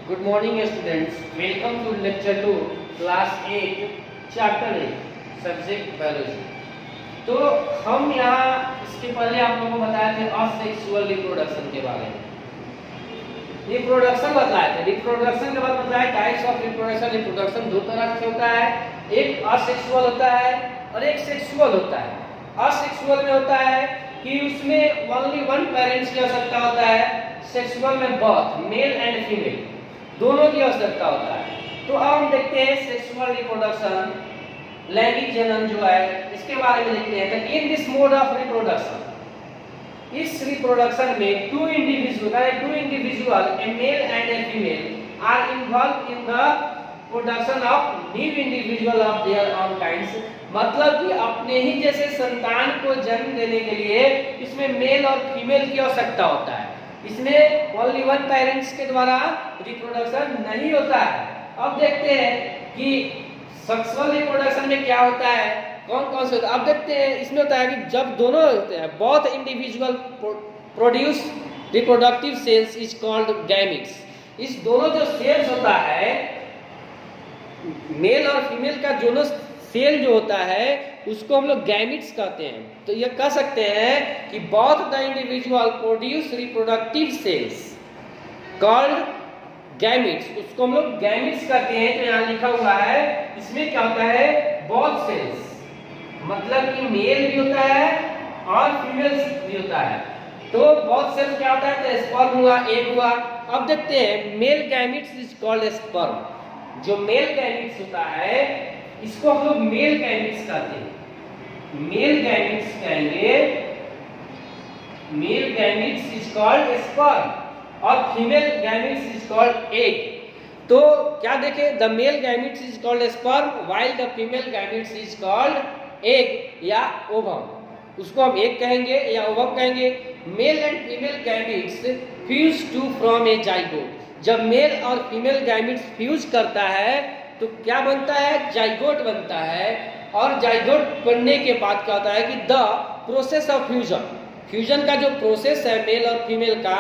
Good morning students. Welcome to lecture 2 class 8 chapter 8 subject biology. तो हम यहाँ इसके पहले आप लोगों को बताए थे असेक्सुअल रिप्रोडक्शन के बारे में। रिप्रोडक्शन बताए थे। रिप्रोडक्शन के बाद बताया टाइप्स ऑफ रिप्रोडक्शन। रिप्रोडक्शन दो तरह से होता है, एक असेक्सुअल होता है और एक सेक्सुअल होता है। असेक्सुअल में होता है कि उसमें ओनली वन पेरेंट्स की आवश्यकता होता है। सेक्सुअल में बर्थ मेल एंड फीमेल दोनों की आवश्यकता होता है। तो अब हम देखते हैं सेक्सुअल रिप्रोडक्शन, लैंगिक जनन जो है इसके बारे में देखते हैं। तो in this mode of reproduction, इस रिप्रोडक्शन में two individual a male and a female are involve in the production of new individual of their own kinds. मतलब कि अपने ही जैसे संतान को जन्म देने के लिए इसमें मेल और फीमेल की आवश्यकता होता है। इसमें ओनली वन पेरेंट्स के द्वारा रिप्रोडक्शन नहीं होता है। अब देखते हैं कि सेक्सुअल रिप्रोडक्शन में क्या होता है, कौन कौन से होता है। अब देखते हैं इसमें होता है कि जब दोनों होते हैं, both individual produce reproductive cells is called gametes. इस दोनों जो सेल्स होता है, मेल और फीमेल का दोनों सेल जो होता है उसको हम लोग गैमेट्स कहते हैं। तो ये कह सकते हैं कि both the individual produce reproductive cells called gametes, उसको हम लोग गैमेट्स कहते हैं। तो यहाँ लिखा हुआ है इसमें क्या होता है, बोथ सेल्स, मतलब कि मेल भी होता है और फीमेल भी होता है। तो बोथ सेल्स क्या होता है, तो स्पर्म हुआ, एग हुआ। अब देखते हैं male gametes is called sperm. जो मेल गैमेट्स होता है इसको हम लोग मेल गैमेट्स कहते हैं। मेल गैमेट्स कहेंगे, male gametes is called sperm और female gametes is called egg. तो क्या देखें, the male gametes is called sperm while the female gametes is called egg या ओवम। उसको हम एग कहेंगे या ओवम कहेंगे। Male and female gametes fuse to from a zygote. जब मेल और फीमेल गैमेट्स फ्यूज करता है तो क्या बनता है, जाइगोट बनता है। और जाइगोट बनने के बाद क्या होता है कि the process of fusion, fusion का जो प्रोसेस है मेल और फीमेल का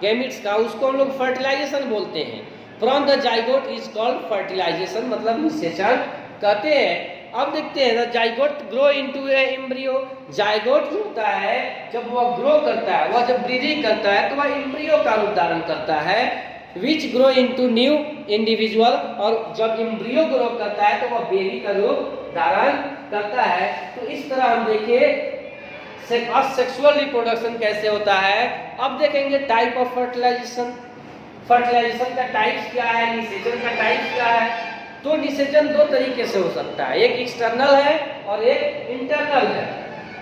गैमेट्स का, उसको हम लोग फर्टिलाइजेशन बोलते हैं। From the zygote is called fertilization, मतलब निषेचन कहते हैं। अब देखते हैं the zygote grow into a embryo. Zygote जो होता है जब वह ग्रो करता है, वह जब ब्रीडिंग करता है तो वह एम्ब्रियो का रूप धारण करता है, which grow into new individual. और जब एम्ब्रियो ग्रो करता है तो वह बेबी का रूप धारण करता है। तो इस तरह हम देखिए सेक्सुअल रिप्रोडक्शन कैसे होता है। अब देखेंगे टाइप ऑफ फर्टिलाइजेशन। फर्टिलाइजेशन का टाइप्स क्या है, निषेचन का टाइप्स क्या है। तो निषेचन दो तरीके से हो सकता है, एक एक्सटर्नल है और एक इंटरनल है।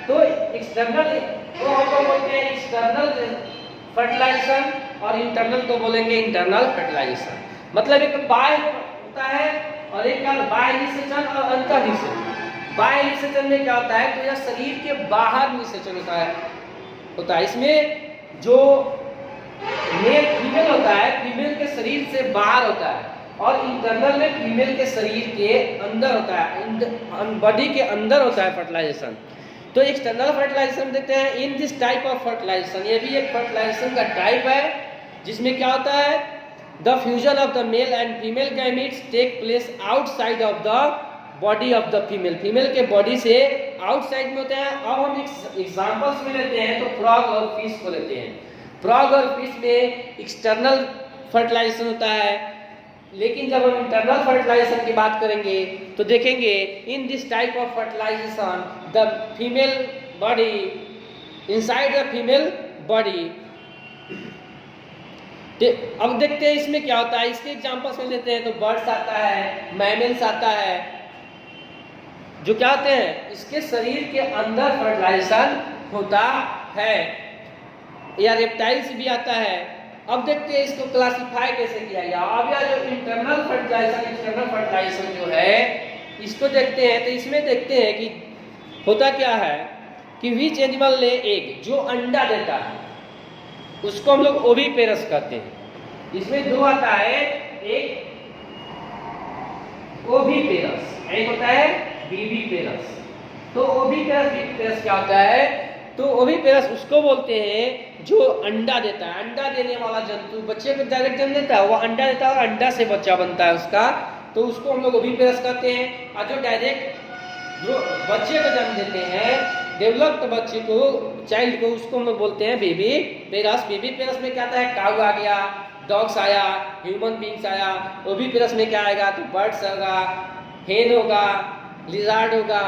तो एक्सटर्नल को हम लोग बोलते हैं एक्सटर्नल फर्टिलाइजेशन और इंटरनल को बोलेंगे इंटरनल फर्टिलाइजेशन। मतलब एक बाह्य होता है और एक बाह्य निषेचन और अंतर निषेचन। बाह्य निषेचन में क्या होता है, तो यह शरीर के बाहर निषेचन होता है। इसमें जो मेल फीमेल होता है, फीमेल के शरीर से बाहर होता है। और इंटरनल में फीमेल के शरीर के अंदर होता है, बॉडी के अंदर होता है फर्टिलाइजेशन। तो एक्सटर्नल फर्टिलाइजेशन देखते हैं। In this type of fertilization, ये भी एक फर्टिलाइजेशन का टाइप है जिसमें क्या होता है, the fusion of the male and female gametes take place outside of the body of the female. Female के बॉडी से आउटसाइड में होते हैं। अब हम एग्जांपल्स में लेते हैं तो फ्रॉग और फिश को लेते हैं। फ्रॉग और फिश में एक्सटर्नल फर्टिलाइजेशन होता है, लेकिन जब हम इंटरनल फर्टिलाइजेशन की बात करेंगे तो देखेंगे in this type of fertilization the female body inside the female body. अब देखते हैं इसमें क्या होता है। इसके एग्जांपल्स में लेते हैं तो बर्ड्स आता है, मैमल्स आता है, जो क्या होते हैं इसके शरीर के अंदर फर्टिलाइजेशन होता है, या रेप्टाइल्स भी आता है। अब देखते हैं इसको क्लासिफाई कैसे किया गया। अब यह जो इंटरनल फर्टिलाइजेशन एक्सटर्नल फर्टिलाइजेशन जो है इसको देखते हैं। तो इसमें देखते हैं कि होता क्या है कि विच एनिमल ले एग, जो अंडा देता है उसको हम लोग ओविपेरस कहते हैं। इसमें दो आता है, एक ओविपेरस, एक होता है विविपेरस। तो ओविपेरस विविपेरस क्या होता है, तो ओविपेरस उसको बोलते हैं जो अंडा देता है, अंडा देने वाला जंतु। बच्चे को डायरेक्ट जन्म देता है, वो अंडा देता है और अंडा से बच्चा बनता है उसका, तो उसको हम लोग ओविपेरस कहते हैं। और जो डायरेक्ट जो बच्चे को जन्म देते हैं, डेवलप्ड बच्चे को, चाइल्ड को, उसको हम लोग बोलते हैं बेबी पेरस। बेबी पेरस में क्या आता है, काऊ आ गया, डॉग्स आया, ह्यूमन बींग्स आया। ओविपेरस में क्या आएगा, तो बर्ड्स होगा, हेन होगा, लिजार्ड होगा।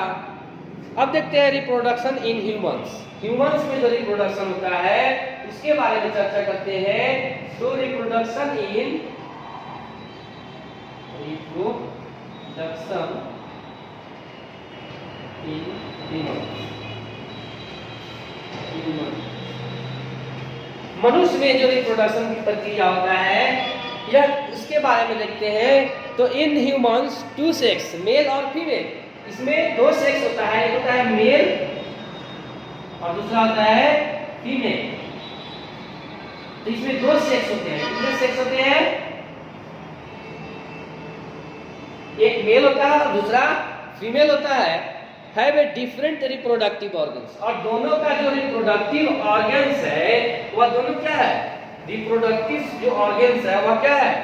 अब देखते हैं रिप्रोडक्शन इन ह्यूमंस। ह्यूमंस में जो रिप्रोडक्शन होता है उसके बारे में चर्चा करते हैं। तो रिप्रोडक्शन इन मनुष्य में जो रिप्रोडक्शन की प्रक्रिया होता है, यह इसके बारे में देखते हैं। तो in humans two sex, male और फीमेल, इसमें दो सेक्स होता है, एक होता है मेल और दूसरा होता है फीमेल। तो इसमें दो सेक्स होते हैं। कितने सेक्स होते हैं, एक मेल होता है और दूसरा फीमेल होता है। Have a different reproductive organs, और दोनों का जो रिप्रोडक्टिव ऑर्गन्स है वह दोनों क्या है, रिप्रोडक्टिव जो ऑर्गन्स है वह क्या है,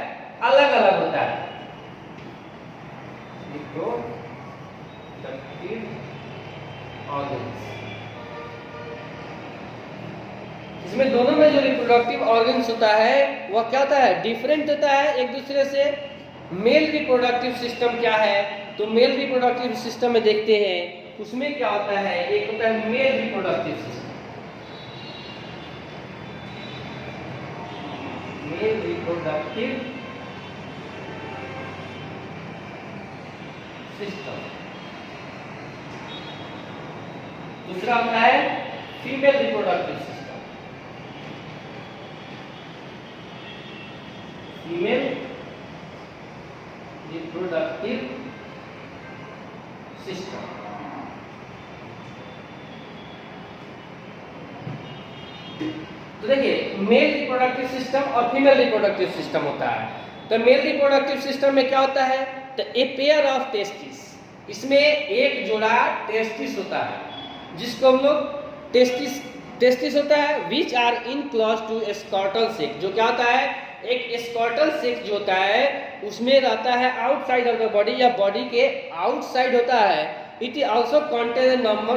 अलग अलग होता है। इसमें दोनों में जो रिप्रोडक्टिव ऑर्गन्स होता है वह क्या होता है, डिफरेंट होता है एक दूसरे से। मेल रिप्रोडक्टिव सिस्टम क्या है, तो मेल रिप्रोडक्टिव सिस्टम में देखते हैं उसमें क्या होता है, एक होता है male reproductive system, male reproductive system. दूसरा होता है female reproductive system, female reproductive system. तो देखिए मेल रिप्रोडक्टिव सिस्टम और फीमेल रिप्रोडक्टिव सिस्टम होता है। तो मेल रिप्रोडक्टिव सिस्टम में क्या होता है, तो ए पेयर ऑफ टेस्टिस, इसमें एक जोड़ा टेस्टिस होता है जिसको हम लोग टेस्टिस होता है, which are in close to scrotal sac, जो क्या होता है, एक स्कॉटल सेक जो होता है उसमें रहता है आउटसाइड ऑफ द बॉडी या बॉडी के आउटसाइड होता है। It also contain number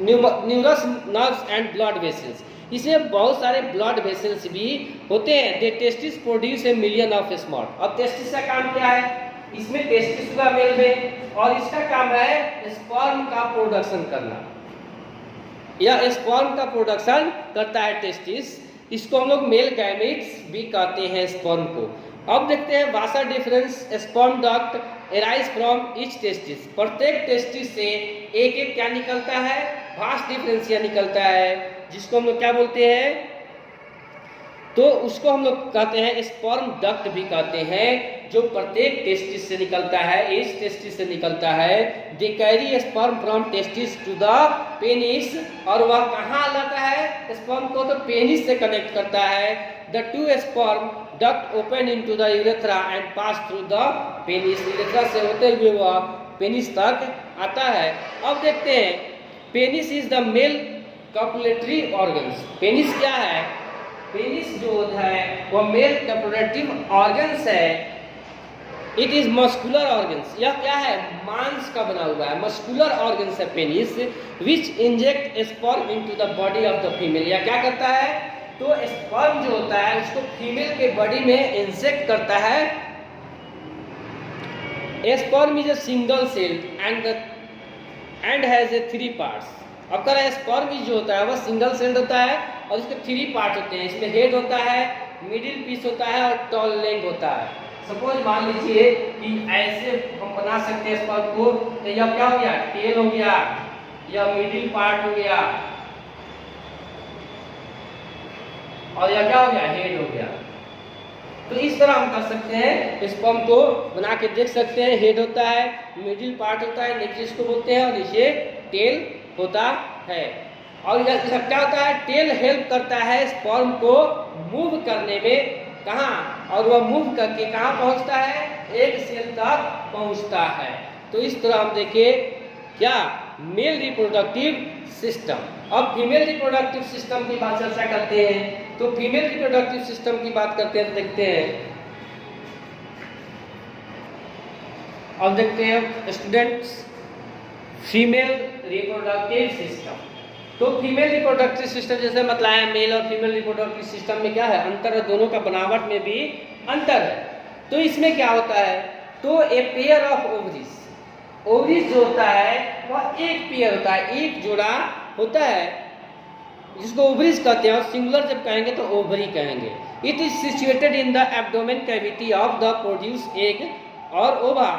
न्यूरस nerves and blood vessels, इसमें बहुत सारे ब्लड वेसल्स भी होते हैं। The testis produce a million of sperm. अब टेस्टिस का काम क्या है, इसमें टेस्टिस का मेल में, और इसका काम है स्पर्म का प्रोडक्शन करना, या स्पर्म का प्रोडक्शन करता है टेस्टिस। इसको हम लोग मेल गैमेट्स भी कहते हैं स्पर्म को। अब देखते हैं vasa deferens sperm duct arise from each testis, प्रत्येक टेस्टिस से एक एक क्या निकलता है, वास डिफरेंशिया निकलता है, जिसको हम लोग क्या बोलते हैं, तो उसको हम लोग कहते हैं स्पर्म डक्ट भी कहते हैं, जो प्रत्येक टेस्टिस से निकलता है, ईच टेस्टिस से निकलता है। They carry sperm from testis to the penis, और वह कहाँ लाता है स्पर्म को, तो पेनिस से कनेक्ट करता है। The two sperm duct open into the urethra and pass through the penis, urethra से होते हुए वह पेनिस तक आता है। अब देखते हैं penis is the male copulatory organs. Penis क्या है, पेनिस जो होता है वह मेल कॉपुलेटिव ऑर्गन्स है। इट इज मस्कुलर ऑर्गन्स, यह क्या है, मांस का बना हुआ है, मस्कुलर ऑर्गन्स है penis, which inject sperm into the body of the female. यह क्या करता है, तो स्पर्म जो होता है उसको फीमेल के बॉडी में इंजेक्ट करता है। Sperm is a single cell and has a 3 parts. अब कह रहा है स्पर्म जो होता है वह सिंगल सेल होता है और इसके 3 पार्ट होते हैं। इसमें हेड होता है, मिडिल पीस होता है और टॉल लेग होता है। सपोज मान लीजिए कि ऐसे हम बना सकते हैं स्पर्म को, तो यह क्या हो गया, टेल हो गया, यह मिडिल पार्ट हो गया और यह क्या हो गया, हेड हो गया। तो इस तरह हम कर सकते हैं, स्पर्म को बना के देख सकते हैं। हेड होता है, मिडिल पार्ट होता है, नीचे इसको बोलते हैं, और नीचे टेल होता है। और यह क्या होता है, टेल हेल्प करता है स्पर्म को मूव करने में, कहाँ, और वह मूव करके कहाँ पहुँचता है, एक सेल तक पहुँचता है। तो इस तरह हम देखें क्या, मेल रिप्रोडक्टिव सिस्टम। अब फीमेल रिप्रोडक्टिव सिस्टम की बात चर्चा करते हैं। तो फीमेल रिप्रोडक्टिव सिस्टम की बात करते हैं तो देखते हैं, अब देखते हैं स्टूडेंट्स फीमेल रिप्रोडक्टिव सिस्टम। तो फीमेल रिप्रोडक्टिव सिस्टम जैसे बताया, मेल और फीमेल रिप्रोडक्टिव सिस्टम में क्या है अंतर है, दोनों का बनावट में भी अंतर है। तो इसमें क्या होता है, तो a pair of ovaries, ovaries जो होता है वह एक पेयर होता है, एक जोड़ा होता है जिसको ओवरीज कहते हैं, और सिंगुलर जब कहेंगे तो ओवरी कहेंगे। It is situated in the abdomen cavity of the produce egg और ओवा,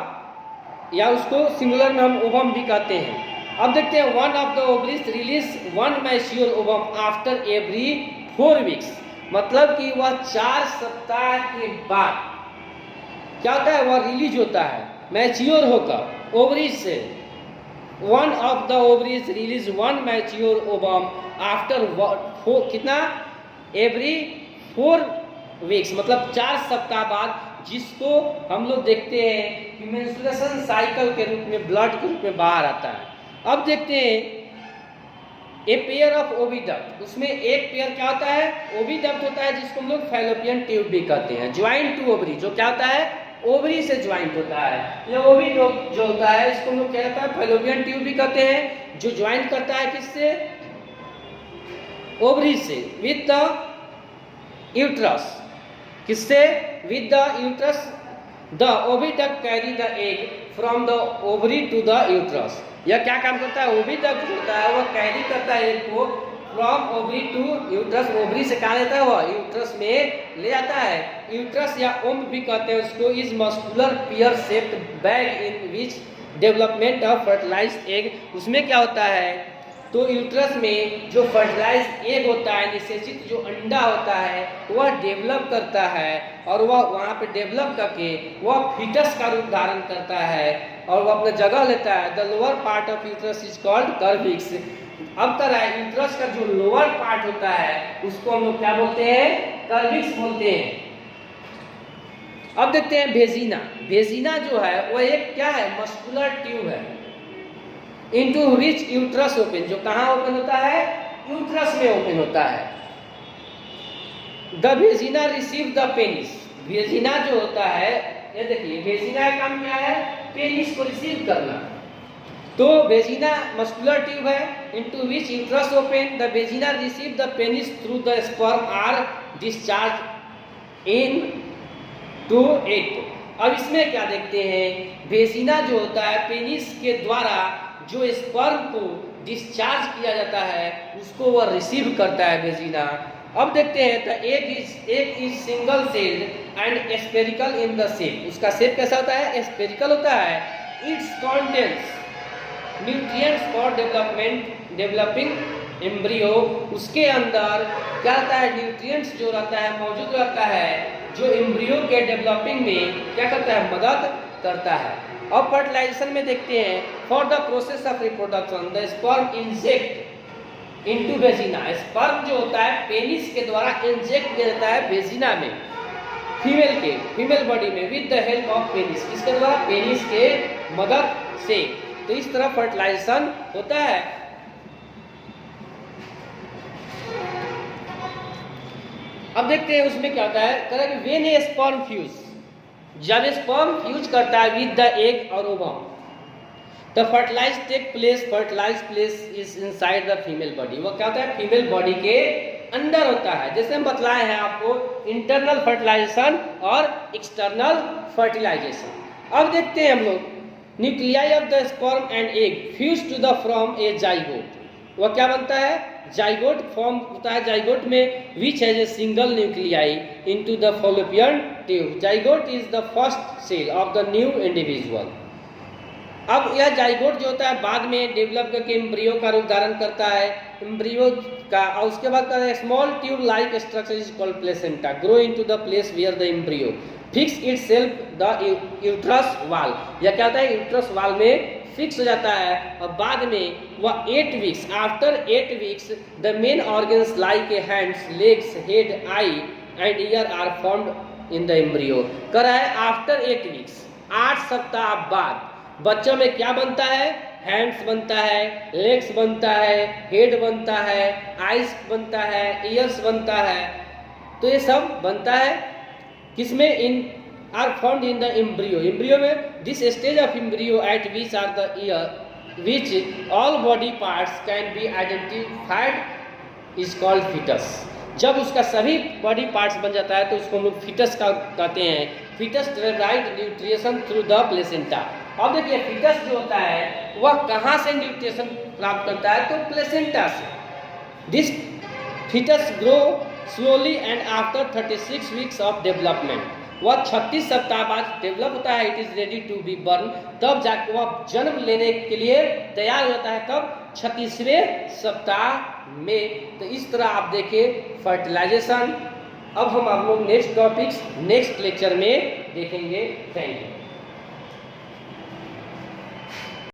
या उसको सिंगुलर में हम ओवम भी कहते हैं। अब देखते हैं, one of the ovaries release one mature ovum after every 4 weeks, मतलब कि वह 4 सप्ताह के बाद क्या होता है, वह रिलीज होता है मैच्योर होकर ओवरीज से। One of the ovaries release one mature ovum after कितना, एवरी 4 वीक्स, मतलब 4 सप्ताह बाद, जिसको हम लोग देखते हैं कि मेंस्ट्रुएशन साइकिल के रूप में, ब्लड के रूप में बाहर आता है। अब देखते हैं ए पेयर ऑफ ओविडक्ट, उसमें एक पेयर क्या होता है, ओविडक्ट होता है, जिसको हम लोग फैलोपियन ट्यूब भी कहते हैं। ज्वाइंट टू ओवरी, जो क्या होता है ओवरी से ज्वाइंट होता है। ये ओविडक्ट जो होता है इसको हम लोग क्या कहता है, फैलोपियन ट्यूब भी कहते हैं, जो ज्वाइंट करता है किससे, ओवरी से, विद द यूट्रस, किससे, with the uterus. The oviduct carry the egg from the ovary to the uterus. यह क्या काम करता है, ओविडक्ट होता है वह कैरी करता है एग को from ovary to uterus, ovary से कहा लेता है वह यूट्रस में ले आता है। यूट्रस या ओम भी कहते हैं उसको, is muscular pear shaped bag in which development of fertilized egg. उसमें क्या होता है, तो यूट्रस में जो फर्टिलाइज्ड एग होता है, निषेचित जो अंडा होता है, वह डेवलप करता है, और वह वहाँ पे डेवलप करके वह फीटस का रूप धारण करता है और वह अपना जगह लेता है। The lower part of uterus is called cervix. अब तरह यूट्रस का जो लोअर पार्ट होता है उसको हम लोग क्या बोलते हैं, कर्विक्स बोलते हैं। अब देखते हैं वेजिना। वेजिना जो है वह एक क्या है, मस्कुलर ट्यूब है, इनटू विच यूट्रस ओपन, जो कहाँ ओपन होता है, यूट्रस में ओपन होता है। The vagina receive the penis, vagina जो होता है, ये देखिए वेजिना का काम क्या है, पेनिस को रिसीव करना। तो वेजिना मस्कुलर ट्यूब है, into which uterus open, the vagina receive the penis through the sperm are discharge into it. अब इसमें क्या देखते हैं, वेजिना जो होता है पेनिस के द्वारा जो स्पर्म को डिस्चार्ज किया जाता है उसको वह रिसीव करता है वेजिना। अब देखते हैं, the egg is single celled and spherical in the shape, उसका शेप कैसा होता है, स्फेरिकल होता है। It's contents nutrients for developing embryo, उसके अंदर क्या रहता है, न्यूट्रिएंट्स जो रहता है मौजूद रहता है, जो एम्ब्रियो के डेवलपिंग में क्या करता है, मदद करता है। अब फर्टिलाइजेशन में देखते हैं, for the process of reproduction the sperm inject into vagina, sperm जो होता है पेनिस के द्वारा इंजेक्ट किया जाता है वेजिना में, फीमेल बॉडी में, with the help of penis, इसके द्वारा पेनिस के मदद से। तो इस तरह फर्टिलाइजेशन होता है। अब देखते हैं उसमें क्या होता है, व्हेन ए स्पर्म फ्यूज, जब स्पर्म फ्यूज करता है विद द एग और ovum, the fertilize take place, fertilize place is inside the female body, वो क्या होता है फीमेल बॉडी के अंदर होता है। जैसे हम बतलाए हैं आपको इंटरनल फर्टिलाइजेशन और एक्सटर्नल फर्टिलाइजेशन। अब देखते हैं हम लोग, nuclei of the sperm and egg fuse to the from a zygote, वह क्या बनता है, जाइगोट फॉर्म होता है। जाइगोट में which has a single nuclei into the fallopian tube, zygote is the first cell of the new individual. अब यह zygote जो होता है बाद में डेवलप करके एम्ब्रियो का रूप धारण करता है, एम्ब्रियो का, और उसके बाद small tube like structure is called placenta, grow into the place where the embryo fix itself the uterus wall, यह क्या होता है यूट्रस वाल में फिक्स हो जाता है। और बाद में वह 8 weeks, after 8 weeks the main organs like a hands, legs, head, eye and ear are formed in the embryo. कर रहा है आफ्टर 8 वीक्स, 8 सप्ताह बाद बच्चों में क्या बनता है, हैंड्स बनता है, लेग्स बनता है, हेड बनता है, आइज बनता है, ईयर्स बनता है। तो ये सब बनता है किसमें? In are found in the embryo. Embryo में this stage of embryo at which are the year which all body parts can be identified is called foetus. जब उसका सभी बॉडी पार्ट्स बन जाता है तो उसको हम लोग फीटस का कहते हैं। Foetus derived nutrition through the placenta. अब देखिए फीटस जो होता है वह कहाँ से न्यूट्रिशन प्राप्त करता है? तो प्लेसेंटा से। This foetus grow slowly and after 36 weeks of development. वह 36 सप्ताह बाद डेवलप होता है। It is ready to be born. तब जाकर वह जन्म लेने के लिए तैयार हो जाता है। कब? 36वें सप्ताह में। तो इस तरह आप देखिए फर्टिलाइजेशन। अब हम आप लोग नेक्स्ट टॉपिक्स नेक्स्ट लेक्चर में देखेंगे। Thank you.